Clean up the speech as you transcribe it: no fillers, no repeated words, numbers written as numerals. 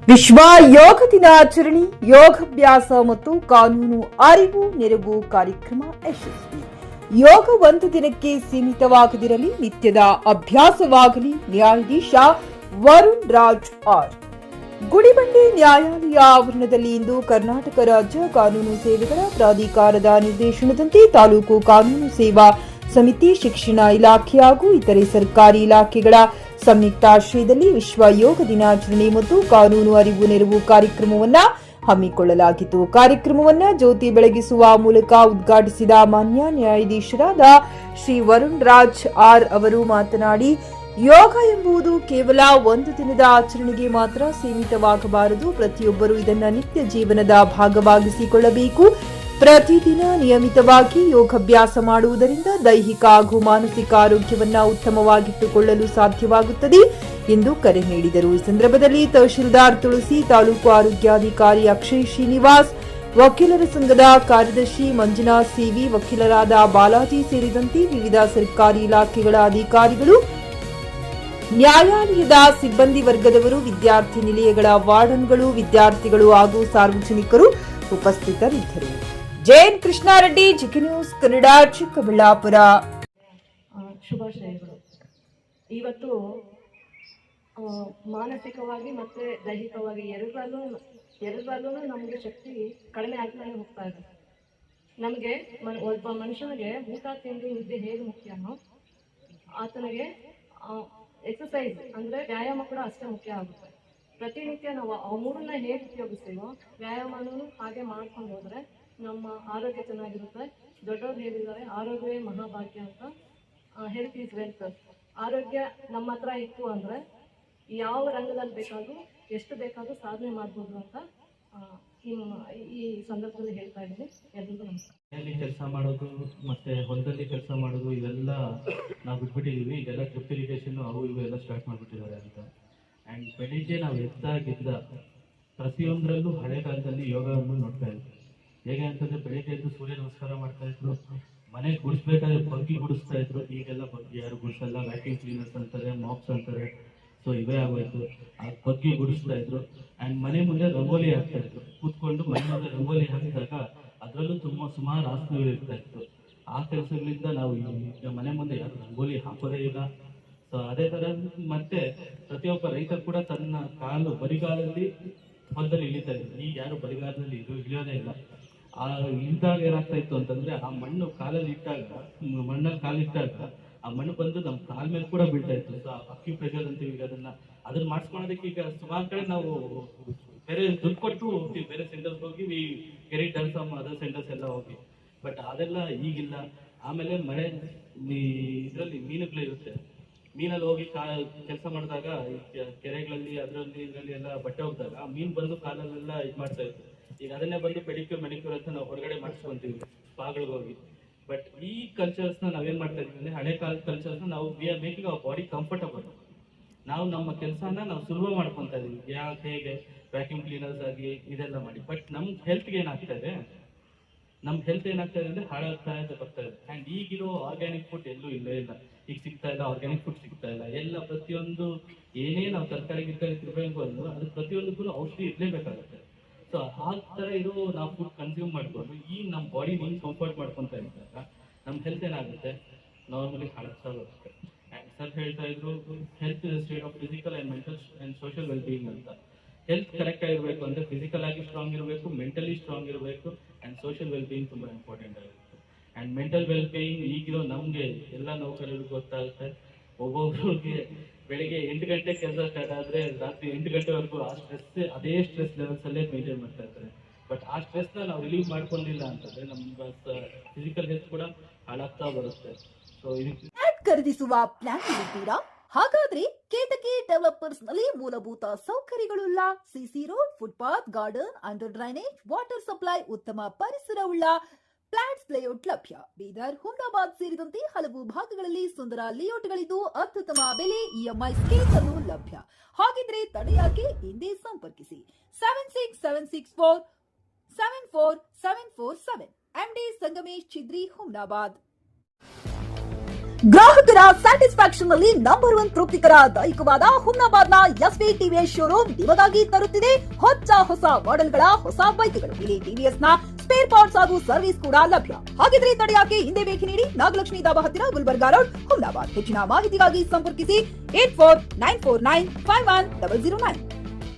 ವಿಶ್ವ ಯೋಗ ದಿನಾಚರಣೆ, ಯೋಗಾಭ್ಯಾಸ ಮತ್ತು ಕಾನೂನು ಅರಿವು ನೆರವು ಕಾರ್ಯಕ್ರಮ ಯಶಸ್ವಿ. ಯೋಗ ಒಂದು ದಿನಕ್ಕೆ ಸೀಮಿತವಾಗದಿರಲಿ, ನಿತ್ಯದ ಅಭ್ಯಾಸವಾಗಲಿ. ನ್ಯಾಯಾಧೀಶ ವರುಣ್ ರಾಜ್ ಆರ್. ಗುಡಿಬಂಡೆ ನ್ಯಾಯಾಲಯ ಆವರಣದಲ್ಲಿ ಇಂದು ಕರ್ನಾಟಕ ರಾಜ್ಯ ಕಾನೂನು ಸೇವೆಗಳ ಪ್ರಾಧಿಕಾರದ ನಿರ್ದೇಶನದಂತೆ ತಾಲೂಕು ಕಾನೂನು ಸೇವಾ ಸಮಿತಿ, ಶಿಕ್ಷಣ ಇಲಾಖೆ ಹಾಗೂ ಇತರೆ ಸರ್ಕಾರಿ ಇಲಾಖೆಗಳ ಸಂಯುಕ್ತಾಶ್ರಯದಲ್ಲಿ ವಿಶ್ವ ಯೋಗ ದಿನಾಚರಣೆ ಮತ್ತು ಕಾನೂನು ಅರಿವು ನೆರವು ಕಾರ್ಯಕ್ರಮವನ್ನು ಹಮ್ಮಿಕೊಳ್ಳಲಾಗಿತ್ತು. ಕಾರ್ಯಕ್ರಮವನ್ನು ಜ್ಯೋತಿ ಬೆಳಗಿಸುವ ಮೂಲಕ ಉದ್ಘಾಟಿಸಿದ ಮಾನ್ಯ ನ್ಯಾಯಾಧೀಶರಾದ ಶ್ರೀ ವರುಣ್ ರಾಜ್ ಆರ್ ಅವರು ಮಾತನಾಡಿ, ಯೋಗ ಎಂಬುದು ಕೇವಲ ಒಂದು ದಿನದ ಆಚರಣೆಗೆ ಮಾತ್ರ ಸೀಮಿತವಾಗಬಾರದು. ಪ್ರತಿಯೊಬ್ಬರು ಇದನ್ನು ನಿತ್ಯ ಜೀವನದ ಭಾಗವಾಗಿಸಿಕೊಳ್ಳಬೇಕು. ಪ್ರತಿದಿನ ನಿಯಮಿತವಾಗಿ ಯೋಗಾಭ್ಯಾಸ ಮಾಡುವುದರಿಂದ ದೈಹಿಕ ಹಾಗೂ ಮಾನಸಿಕ ಆರೋಗ್ಯವನ್ನು ಉತ್ತಮವಾಗಿಟ್ಟುಕೊಳ್ಳಲು ಸಾಧ್ಯವಾಗುತ್ತದೆ ಎಂದು ಕರೆ ನೀಡಿದರು. ಈ ಸಂದರ್ಭದಲ್ಲಿ ತಹಶೀಲ್ದಾರ್ ತುಳಸಿ, ತಾಲೂಕು ಆರೋಗ್ಯಾಧಿಕಾರಿ ಅಕ್ಷಯ್ ಶ್ರೀನಿವಾಸ್, ವಕೀಲರ ಸಂಘದ ಕಾರ್ಯದರ್ಶಿ ಮಂಜುನಾಥ್ ಸಿವಿ, ವಕೀಲರಾದ ಬಾಲಾಜಿ ಸೇರಿದಂತೆ ವಿವಿಧ ಸರ್ಕಾರಿ ಇಲಾಖೆಗಳ ಅಧಿಕಾರಿಗಳು, ನ್ಯಾಯಾಲಯದ ಸಿಬ್ಬಂದಿ ವರ್ಗದವರು, ವಿದ್ಯಾರ್ಥಿ ನಿಲಯಗಳ ವಾರ್ಡನ್ಗಳು, ವಿದ್ಯಾರ್ಥಿಗಳು ಹಾಗೂ ಸಾರ್ವಜನಿಕರು ಉಪಸ್ಥಿತರಿದ್ದರು. Jain Krishnareddy, GK news Kannada, Chikkaballapura. ಶುಭಾಶಯಗಳು. ಇವತ್ತು ಮಾನಸಿಕವಾಗಿ ಮತ್ತೆ ದೈಹಿಕವಾಗಿ ಎರಡರಲ್ಲೂ ನಮಗೆ ಶಕ್ತಿ ಕಡಿಮೆ ಆಗ್ತಾನೆ ಹೋಗ್ತಾ ಇದೆ. ನಮಗೆ ಒಬ್ಬ ಮನುಷ್ಯನಿಗೆ ಊಟ, ತಿಂಡಿ, ನಿದ್ದೆ ಹೇಗೆ ಮುಖ್ಯನೋ ಆತನಿಗೆ ಎಕ್ಸಸೈಸ್ ಅಂದರೆ ವ್ಯಾಯಾಮ ಕೂಡ ಅಷ್ಟೇ ಮುಖ್ಯ ಆಗುತ್ತೆ. ಪ್ರತಿನಿತ್ಯ ನಾವು ಆ ಮೂರನ್ನ ಹೇಗೆ ಉಪಯೋಗಿಸ್ತೀವೋ ವ್ಯಾಯಾಮನೂ ಹಾಗೆ ಮಾಡ್ಕೊಂಡು ಹೋದರೆ ನಮ್ಮ ಆರೋಗ್ಯ ಚೆನ್ನಾಗಿರುತ್ತೆ. ದೊಡ್ಡವ್ರು ಹೇಳಿದ್ದಾರೆ, ಆರೋಗ್ಯವೇ ಮಹಾಭಾಗ್ಯ ಅಂತ. Health is wealth. ಆರೋಗ್ಯ ನಮ್ಮ ಹತ್ರ ಇತ್ತು ಅಂದರೆ ಯಾವ ರಂಗದಲ್ಲಿ ಬೇಕಾದರೂ ಎಷ್ಟು ಬೇಕಾದರೂ ಸಾಧನೆ ಮಾಡ್ಬೋದು ಅಂತ ಈ ಸಂದರ್ಭದಲ್ಲಿ ಹೇಳ್ತಾ ಇದ್ದೀನಿ. ಎಲ್ಲರಿಗೂ ನಮಸ್ಕಾರ. ಕೆಲಸ ಮಾಡೋದು ಮತ್ತೆ ಹೊಲದಲ್ಲಿ ಕೆಲಸ ಮಾಡೋದು ಇವೆಲ್ಲ ನಾವು ಬಿಟ್ಬಿಟ್ಟಿದ್ದೀವಿ. ಇದೆಲ್ಲ ಡ್ರಿಪ್ ಇರಿಗೇಷನ್ ಅವು ಇವು ಎಲ್ಲ ಸ್ಟಾರ್ಟ್ ಮಾಡಿಬಿಟ್ಟಿದ್ದಾರೆ ಅಂತ. ಆ್ಯಂಡ್ ಬೆಳಿಗ್ಗೆ ನಾವು ಎದ್ದಾಗಿದ್ದ ಪ್ರತಿಯೊಂದರಲ್ಲೂ ಹಳೆ ಕಾಲದಲ್ಲಿ ಯೋಗವನ್ನು ನೋಡ್ತಾ ಇದ್ವಿ. ಹೇಗೆ ಅಂತಂದರೆ ಬೆಳಿಗ್ಗೆ ಎದ್ದು ಸೂರ್ಯ ನಮಸ್ಕಾರ ಮಾಡ್ತಾ ಇದ್ರು, ಮನೆ ಗುಡಿಸ್ಬೇಕಾದ್ರೆ ಬಗ್ಗಿ ಗುಡಿಸ್ತಾ ಇದ್ರು. ಈಗೆಲ್ಲ ಬಗ್ಗಿ ಯಾರು ಗುಡಿಸಲ್ಲ, ವ್ಯಾಕ್ಯೂಮ್ ಕ್ಲೀನರ್ಸ್ ಅಂತಾರೆ, ಮಾಪ್ಸ್ ಅಂತಾರೆ. ಸೊ ಇವೇ ಆಗೋಯ್ತು. ಆ ಬಗ್ಗಿ ಗುಡಿಸ್ತಾ ಇದ್ರು. ಆ್ಯಂಡ್ ಮನೆ ಮುಂದೆ ರಂಗೋಲಿ ಹಾಕ್ತಾ ಇದ್ರು. ಕೂತ್ಕೊಂಡು ಮನೆ ಮುಂದೆ ರಂಗೋಲಿ ಹಾಕಿದಾಗ ಅದರಲ್ಲೂ ಸುಮಾರು ಆಸನಗಳು ಇರ್ತಾ ಇತ್ತು. ಆ ಕೆಲಸಗಳಿಂದ ನಾವು ಈಗ ಮನೆ ಮುಂದೆ ಯಾರು ರಂಗೋಲಿ ಹಾಕೋದೇ ಇಲ್ಲ. ಸೊ ಅದೇ ಥರ ಮತ್ತೆ ಪ್ರತಿಯೊಬ್ಬ ರೈತ ಕೂಡ ತನ್ನ ಬರಿಗಾಲಲ್ಲಿ ಹೊಲದಲ್ಲಿ ಇಳಿತಾ ಇದ್ರು. ಈಗ ಯಾರು ಬರಿಗಾಲದಲ್ಲಿ ಇಳಿಯೋದೇ ಇಲ್ಲ. ಆ ಇಳಿದಾಗ ಏನಾಗ್ತಾ ಇತ್ತು ಅಂತಂದ್ರೆ, ಆ ಮಣ್ಣು ಕಾಲಲ್ಲಿ ಮಣ್ಣಲ್ಲಿ ಕಾಲಿಟ್ಟಾಗ ಆ ಮಣ್ಣು ಬಂದು ನಮ್ಮ ಕಾಲ ಮೇಲೆ ಕೂಡ ಬೀಳ್ತಾ ಇತ್ತು. ಸೊ ಅಕ್ಯುಪ್ರೆಷರ್ ಅಂತೀವಿ. ಈಗ ಅದನ್ನ ಮಾಡಿಸ್ಕೊಳ್ಳೋದಕ್ಕೆ ಈಗ ಸುಮಾರು ಕಡೆ ನಾವು ಬೇರೆ ದುಡ್ಡು ಕೊಟ್ಟು ಹೋಗ್ತೀವಿ. ಬೇರೆ ಸೆಂಟರ್ಸ್ ಹೋಗಿ ಕೆರಿ ಡನ್ಸಮ್ ಅದರ್ ಸೆಂಟರ್ಸ್ ಎಲ್ಲ ಹೋಗಿ. ಬಟ್ ಅದೆಲ್ಲ ಈಗಿಲ್ಲ. ಆಮೇಲೆ ಮಳೆ ಇದರಲ್ಲಿ ಮೀನುಗಳು ಇರುತ್ತೆ. ಮೀನಲ್ಲಿ ಹೋಗಿ ಕೆಲಸ ಮಾಡಿದಾಗ ಕೆರೆಗಳಲ್ಲಿ ಇದರಲ್ಲಿ ಎಲ್ಲ ಬಟ್ಟೆ ಹೋಗಿದಾಗ ಆ ಮೀನು ಬಂದು ಕಾಲಲ್ಲೆಲ್ಲ ಇದು ಮಾಡ್ತಾ ಇತ್ತು. ಈಗ ಅದನ್ನೇ ಬಂದು ಪೆಡಿಕ್ಯೂರ್ ಮೆಡಿಕ್ಯೂರ್ ಅಂತ ನಾವು ಹೊರಗಡೆ ಮಾಡಿಸ್ಕೊಂತೀವಿ ಸ್ಪಾಗಳಿಗೆ ಹೋಗಿ. ಬಟ್ ಈ ಕಲ್ಚರ್ಸ್ನ ನಾವೇನು ಮಾಡ್ತಾ ಇದೀವಿ ಅಂದರೆ, ಹಳೆ ಕಾಲದ ಕಲ್ಚರ್ಸ್ನ ನಾವು we are making our body comfortable. ನಾವು ನಮ್ಮ ಕೆಲಸನ ನಾವು ಸುಲಭ ಮಾಡ್ಕೊತಾ ಇದೀವಿ. ಹೇಗೆ ವ್ಯಾಕ್ಯೂಮ್ ಕ್ಲೀನರ್ಸ್ ಆಗಿ ಇದೆಲ್ಲ ಮಾಡಿ. ಬಟ್ ನಮ್ಮ ಹೆಲ್ತ್ಗೆ ಏನಾಗ್ತಾ ಇದೆ, ಅಂದರೆ ಹಾಳಾಗ್ತಾ ಬರ್ತಾ ಇದೆ. ಆ್ಯಂಡ್ ಈಗಿರೋ ಆರ್ಗ್ಯಾನಿಕ್ ಫುಡ್ ಎಲ್ಲೂ ಇಲ್ಲ. ಈಗ ಸಿಗ್ತಾ ಇಲ್ಲ, ಆರ್ಗ್ಯಾನಿಕ್ ಫುಡ್ ಸಿಗ್ತಾ ಇಲ್ಲ. ಎಲ್ಲ ಪ್ರತಿಯೊಂದು ಏನೇ ನಾವು ತರಕಾರಿ ತಿರ್ಬೇಕು ಅಂದ್ರೂ ಅದು ಪ್ರತಿಯೊಂದಕ್ಕೂ ಔಷಧಿ ಇರಲೇಬೇಕಾಗುತ್ತೆ. ಸೊ ಆ ಥರ ಇರೋ ನಾವು ಫುಡ್ ಕನ್ಸ್ಯೂಮ್ ಮಾಡ್ಕೊಂಡು ಈಗ ನಮ್ಮ ಬಾಡಿ ಕಂಫರ್ಟ್ ಮಾಡ್ಕೊತಾ ಇದ್ದಾಗ ನಮ್ಮ ಹೆಲ್ತ್ ಏನಾಗುತ್ತೆ, ನಾರ್ಮಲಿ ಹಾಳಾಗ್ತಾ ಬರುತ್ತೆ. ಆ್ಯಂಡ್ ಸರ್ ಹೇಳ್ತಾ ಇದ್ರು, health is state of physical and mental and social wellbeing ಅಂತ. ಹೆಲ್ತ್ ಕರೆಕ್ಟ್ ಆಗಿರಬೇಕು ಅಂದರೆ ಫಿಸಿಕಲ್ ಆಗಿ ಸ್ಟ್ರಾಂಗ್ ಇರಬೇಕು, ಮೆಂಟಲಿ ಸ್ಟ್ರಾಂಗ್ ಇರಬೇಕು, ಆ್ಯಂಡ್ ಸೋಷಿಯಲ್ ವೆಲ್ಬೀಯಿಂಗ್ ತುಂಬ ಇಂಪಾರ್ಟೆಂಟ್ ಆಗಿರುತ್ತೆ. ಆ್ಯಂಡ್ ಮೆಂಟಲ್ ವೆಲ್ಬೀಯಿಂಗ್ ಈಗಿರೋ ನಮಗೆ ಎಲ್ಲ ನೌಕರರಿಗೂ ಗೊತ್ತಾಗುತ್ತೆ. ಒಬ್ಬೊಬ್ರಿಗೆ ಬೆಳಿಗ್ಗೆ 8 ಗಂಟೆಗೆ ಕೆಲಸ ಸ್ಟಾರ್ಟ್ ಆದರೆ ರಾತ್ರಿ 8 ಗಂಟೆವರೆಗೂ ಅದೇ ಸ್ಟ್ರೆಸ್ ಲೆವೆಲ್ಸಲ್ಲೇ ಮೇಂಟೈನ್ ಮಾಡ್ತಾ ಇರ್ತಾರೆ. ಬಟ್ ಆ ಸ್ಟ್ರೆಸ್ನ ನಾವು ರಿಲೀವ್ ಮಾಡ್ಕೊಂಡಿಲ್ಲ ಅಂತಂದರೆ ನಮ್ಮ ಫಿಸಿಕಲ್ ಹೆಲ್ತ್ ಕೂಡ ಹಾಳಾಗ್ತಾ ಬರುತ್ತೆ. ಸೊ ಖರೀದಿಸುವ ಪ್ಲಾನ್ ಇರುತ್ತೀರಾ? ಹಾಗಾದ್ರೆ ಕೇತಕಿ ಡೆವಲಪರ್ಸ್ ನಲ್ಲಿ ಮೂಲಭೂತ ಸೌಕರ್ಯಗಳುಳ್ಳ CC road, footpath, garden, under drainage, water supply, ಉತ್ತಮ ಪರಿಸರವುಳ್ಳ ಫ್ಲಾಟ್ಸ್ ಲೇಔಟ್ ಲಭ್ಯ. ಬೀದರ್, ಹುಮ್ನಾಬಾದ್ ಸೇರಿದಂತೆ ಹಲವು ಭಾಗಗಳಲ್ಲಿ ಸುಂದರ ಲೇಔಟ್ಗಳಿದ್ದು ಅತ್ಯುತ್ತಮ ಬೆಲೆ, ಇಎಂಐ ಸ್ಕೀಮ್ ಅನ್ನು ಲಭ್ಯ. ಹಾಗಿದ್ರೆ ತಡೆಯಾಕೆ, ಹಿಂದೆ ಸಂಪರ್ಕಿಸಿ 7676474747. MD ಸಂಗಮೇಶ್ ಚಿದ್ರಿ, ಹುಮ್ನಾಬಾದ್. ಗ್ರಾಹಕರ ಸ್ಯಾಟಿಸ್ಫ್ಯಾಕ್ಷನ್ ನಲ್ಲಿ ನಂಬರ್ 1 ತೃಪ್ತಿಕರ ದೈಹಿಕವಾದ ಹುಮ್ನಾಬಾದ್ನ ಎಸ್ವಿ ಟಿವಿಎಸ್ ಶೋರೂಮ್ ನಿಮಗಾಗಿ ತರುತ್ತಿದೆ ಹೊಸ ಮಾಡೆಲ್ಗಳ ಹೊಸ ಬೈಕ್ಗಳು. ಇಲ್ಲಿ ಟಿವಿಎಸ್ ನ ಸ್ಪೇರ್ ಪಾರ್ಟ್ಸ್ ಹಾಗೂ ಸರ್ವಿಸ್ ಕೂಡ ಲಭ್ಯ. ಹಾಗಿದ್ರೆ ತಡೆಯಾಕೆ ಹಿಂದೆ ಭೇಟಿ ನೀಡಿ ನಾಗಲಕ್ಷ್ಮಿ ದಾಬಾ ಹತ್ತಿರ ಗುಲ್ಬರ್ಗಾ ರೋಡ್, ಹುಮ್ನಾಬಾದ್. ಹೆಚ್ಚಿನ ಮಾಹಿತಿಗಾಗಿ ಸಂಪರ್ಕಿಸಿ 8494951009.